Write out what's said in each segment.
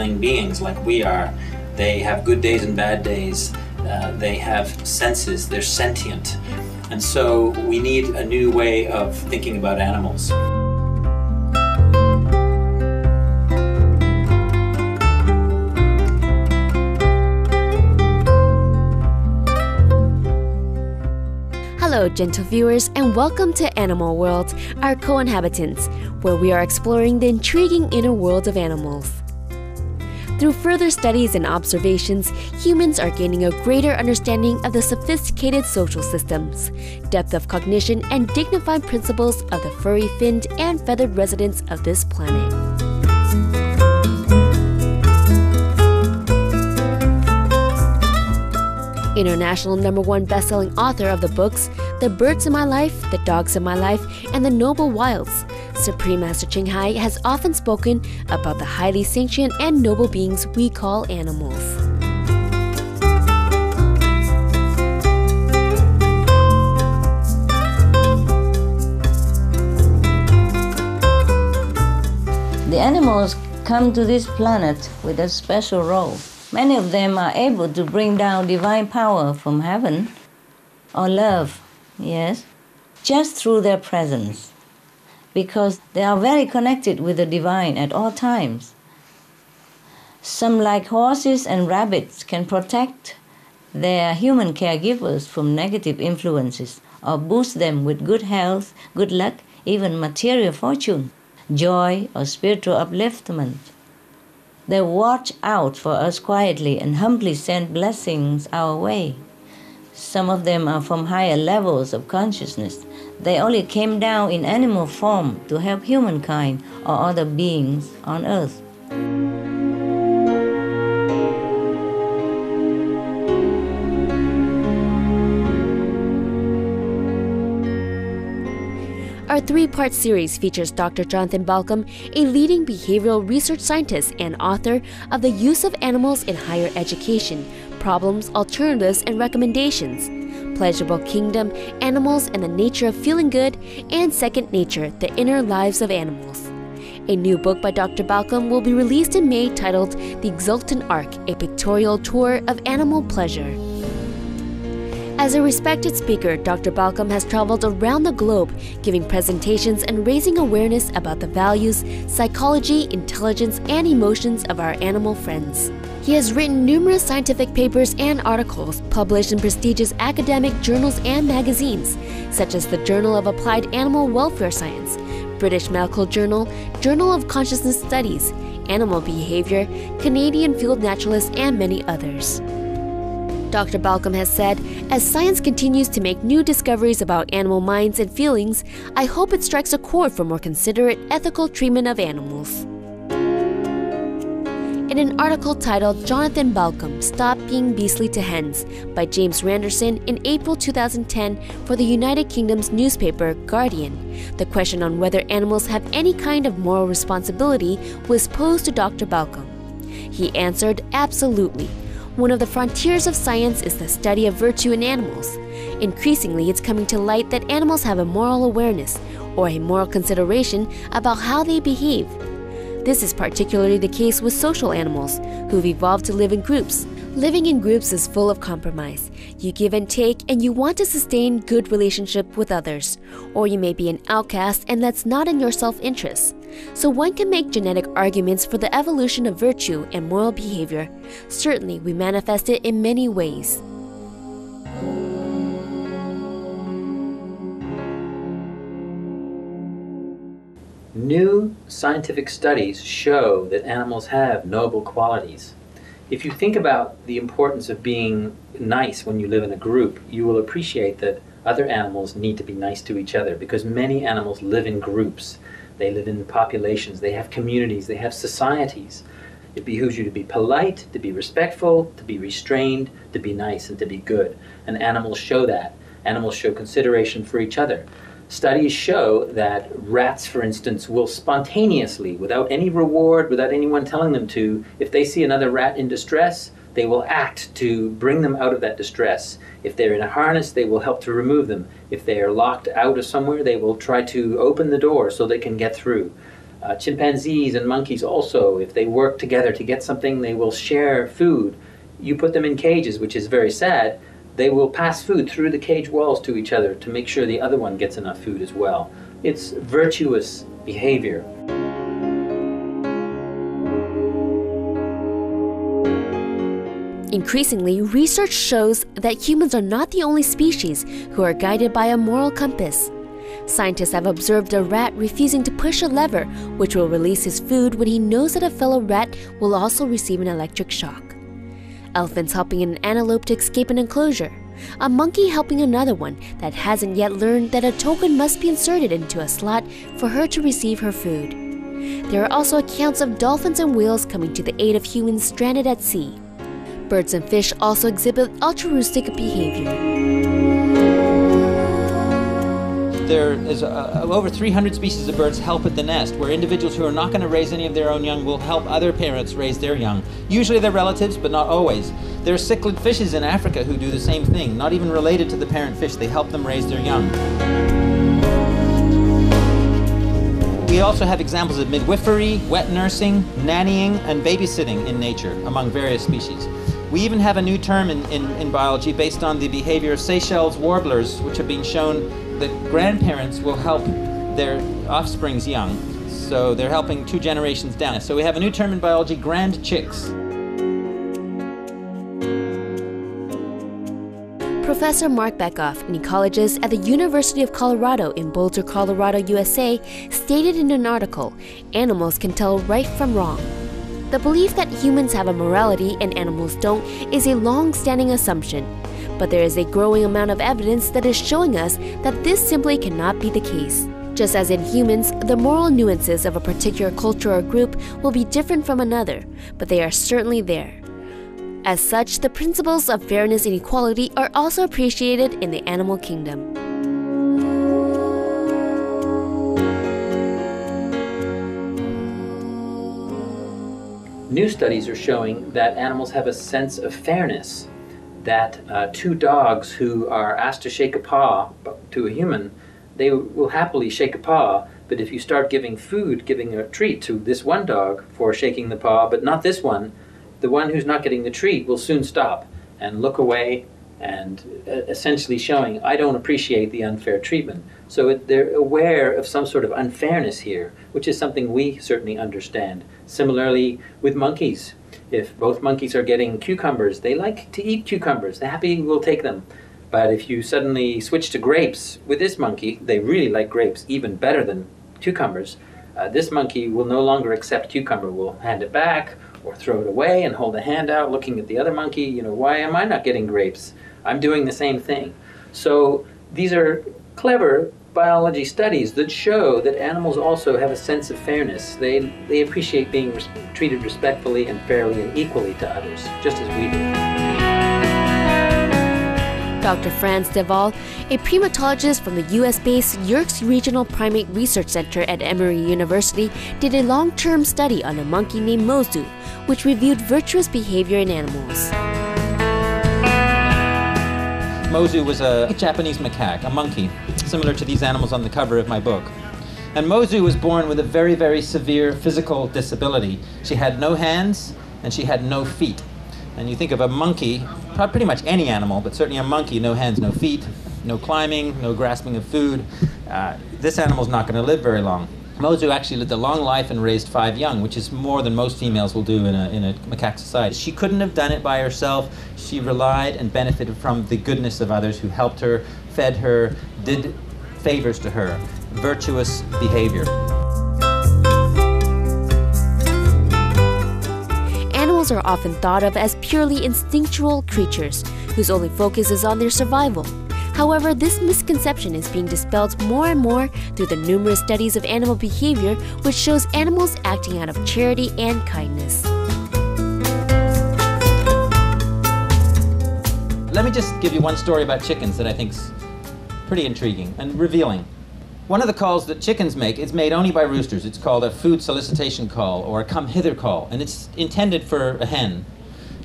feeling beings like we are. They have good days and bad days. They have senses. They're sentient. And so we need a new way of thinking about animals. Hello, gentle viewers, and welcome to Animal World, our co-inhabitants, where we are exploring the intriguing inner world of animals. Through further studies and observations, humans are gaining a greater understanding of the sophisticated social systems, depth of cognition, and dignified principles of the furry-finned and feathered residents of this planet. International #1 best-selling author of the books The Birds in My Life, The Dogs in My Life, and The Noble Wilds, Supreme Master Ching Hai has often spoken about the highly sentient and noble beings we call animals. The animals come to this planet with a special role. Many of them are able to bring down divine power from heaven, or love, yes, just through their presence, because they are very connected with the divine at all times. Some, like horses and rabbits, can protect their human caregivers from negative influences or boost them with good health, good luck, even material fortune, joy, or spiritual upliftment. They watch out for us quietly and humbly send blessings our way. Some of them are from higher levels of consciousness. They only came down in animal form to help humankind or other beings on earth. Our three-part series features Dr. Jonathan Balcombe, a leading behavioral research scientist and author of The Use of Animals in Higher Education, Problems, Alternatives, and Recommendations, Pleasurable Kingdom, Animals and the Nature of Feeling Good, and Second Nature, The Inner Lives of Animals. A new book by Dr. Balcombe will be released in May titled The Exultant Arc, a pictorial tour of animal pleasure. As a respected speaker, Dr. Balcombe has traveled around the globe, giving presentations and raising awareness about the values, psychology, intelligence, and emotions of our animal friends. He has written numerous scientific papers and articles published in prestigious academic journals and magazines, such as the Journal of Applied Animal Welfare Science, British Medical Journal, Journal of Consciousness Studies, Animal Behavior, Canadian Field Naturalist, and many others. Dr. Balcombe has said, as science continues to make new discoveries about animal minds and feelings, I hope it strikes a chord for more considerate, ethical treatment of animals. In an article titled Jonathan Balcombe, Stop Being Beastly to Hens by James Randerson in April 2010 for the United Kingdom's newspaper Guardian, the question on whether animals have any kind of moral responsibility was posed to Dr. Balcombe. He answered, absolutely. One of the frontiers of science is the study of virtue in animals. Increasingly, it's coming to light that animals have a moral awareness, or a moral consideration about how they behave. This is particularly the case with social animals, who've evolved to live in groups. Living in groups is full of compromise. You give and take, and you want to sustain good relationship with others. Or you may be an outcast, and that's not in your self-interest. So one can make genetic arguments for the evolution of virtue and moral behavior. Certainly, we manifest it in many ways. New scientific studies show that animals have noble qualities. If you think about the importance of being nice when you live in a group, you will appreciate that other animals need to be nice to each other, because many animals live in groups. They live in populations, they have communities, they have societies. It behooves you to be polite, to be respectful, to be restrained, to be nice, and to be good. And animals show that. Animals show consideration for each other. Studies show that rats, for instance, will spontaneously, without any reward, without anyone telling them to, if they see another rat in distress, they will act to bring them out of that distress. If they're in a harness, they will help to remove them. If they are locked out of somewhere, they will try to open the door so they can get through. Chimpanzees and monkeys also, if they work together to get something, they will share food. You put them in cages, which is very sad. They will pass food through the cage walls to each other to make sure the other one gets enough food as well. It's virtuous behavior. Increasingly, research shows that humans are not the only species who are guided by a moral compass. Scientists have observed a rat refusing to push a lever, which will release his food when he knows that a fellow rat will also receive an electric shock. Elephants helping an antelope to escape an enclosure. A monkey helping another one that hasn't yet learned that a token must be inserted into a slot for her to receive her food. There are also accounts of dolphins and whales coming to the aid of humans stranded at sea. Birds and fish also exhibit altruistic behavior. There is over 300 species of birds help at the nest, where individuals who are not going to raise any of their own young will help other parents raise their young. Usually they're relatives, but not always. There are cichlid fishes in Africa who do the same thing, not even related to the parent fish. They help them raise their young. We also have examples of midwifery, wet nursing, nannying, and babysitting in nature among various species. We even have a new term in biology based on the behavior of Seychelles warblers, which have been shown that grandparents will help their offspring's young. So they're helping 2 generations down. So we have a new term in biology, grand chicks. Professor Mark Bekoff, an ecologist at the University of Colorado in Boulder, Colorado, USA, stated in an article, "Animals can tell right from wrong." The belief that humans have a morality and animals don't is a long-standing assumption, but there is a growing amount of evidence that is showing us that this simply cannot be the case. Just as in humans, the moral nuances of a particular culture or group will be different from another, but they are certainly there. As such, the principles of fairness and equality are also appreciated in the animal kingdom. New studies are showing that animals have a sense of fairness, that 2 dogs who are asked to shake a paw to a human, they will happily shake a paw, but if you start giving food, giving a treat to this one dog for shaking the paw, but not this one, the one who's not getting the treat will soon stop and look away and essentially showing, I don't appreciate the unfair treatment. So they're aware of some sort of unfairness here, which is something we certainly understand. Similarly with monkeys. If both monkeys are getting cucumbers, they like to eat cucumbers. They're happy we'll take them. But if you suddenly switch to grapes with this monkey, they really like grapes even better than cucumbers. This monkey will no longer accept cucumber, will hand it back or throw it away and hold a hand out looking at the other monkey, you know, why am I not getting grapes? I'm doing the same thing. So these are clever biology studies that show that animals also have a sense of fairness. They appreciate being treated respectfully and fairly and equally to others, just as we do. Dr. Franz de Waal, a primatologist from the US-based Yerkes Regional Primate Research Center at Emory University, did a long-term study on a monkey named Mozu, which reviewed virtuous behavior in animals. Mozu was a Japanese macaque, a monkey, similar to these animals on the cover of my book. And Mozu was born with a very, very severe physical disability. She had no hands and she had no feet. And you think of a monkey, pretty much any animal, but certainly a monkey, no hands, no feet, no climbing, no grasping of food. This animal's not going to live very long. Mozu actually lived a long life and raised 5 young, which is more than most females will do in a macaque society. She couldn't have done it by herself. She relied and benefited from the goodness of others who helped her, fed her, did favors to her. Virtuous behavior. Animals are often thought of as purely instinctual creatures whose only focus is on their survival. However, this misconception is being dispelled more and more through the numerous studies of animal behavior, which shows animals acting out of charity and kindness. Let me just give you one story about chickens that I think is pretty intriguing and revealing. One of the calls that chickens make is made only by roosters. It's called a food solicitation call or a come hither call, and it's intended for a hen.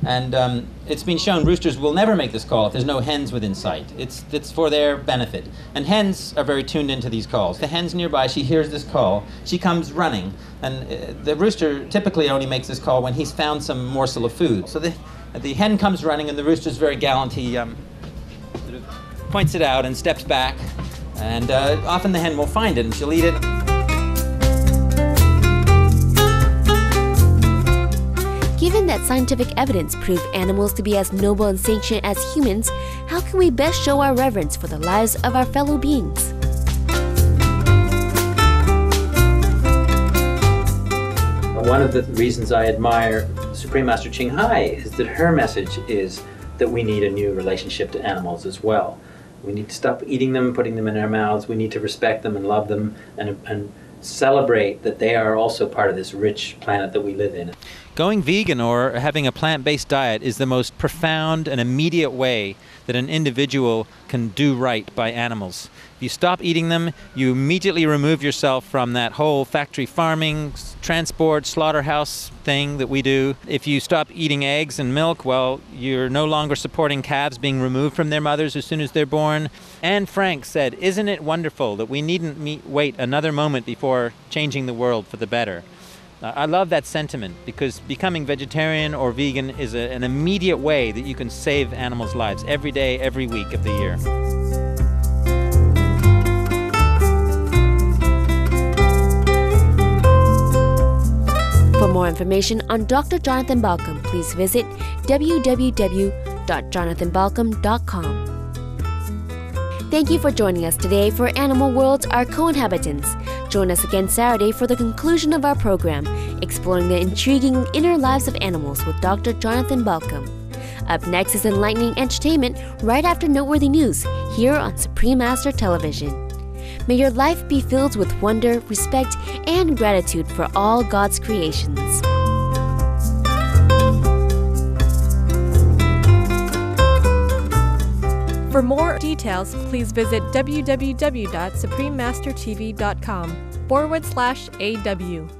And it's been shown roosters will never make this call if there's no hens within sight. It's for their benefit. And hens are very tuned into these calls. The hen's nearby, she hears this call, she comes running. And the rooster typically only makes this call when he's found some morsel of food. So the hen comes running and the rooster's very gallant. He sort of points it out and steps back. And often the hen will find it and she'll eat it. Given that scientific evidence proves animals to be as noble and sentient as humans, how can we best show our reverence for the lives of our fellow beings? One of the reasons I admire Supreme Master Ching Hai is that her message is that we need a new relationship to animals as well. We need to stop eating them, putting them in our mouths. We need to respect them and love them and celebrate that they are also part of this rich planet that we live in. Going vegan or having a plant-based diet is the most profound and immediate way that an individual can do right by animals. If you stop eating them, you immediately remove yourself from that whole factory farming, transport, slaughterhouse thing that we do. If you stop eating eggs and milk, well, you're no longer supporting calves being removed from their mothers as soon as they're born. Anne Frank said, "Isn't it wonderful that we needn't wait another moment before changing the world for the better?" I love that sentiment because becoming vegetarian or vegan is an immediate way that you can save animals' lives every day, every week of the year. For more information on Dr. Jonathan Balcombe, please visit www.jonathanbalcombe.com. Thank you for joining us today for Animal World's Our Co-Inhabitants. Join us again Saturday for the conclusion of our program, exploring the intriguing inner lives of animals with Dr. Jonathan Balcombe. Up next is enlightening entertainment right after noteworthy news here on Supreme Master Television. May your life be filled with wonder, respect, and gratitude for all God's creations. For more details, please visit www.suprememastertv.com/AW.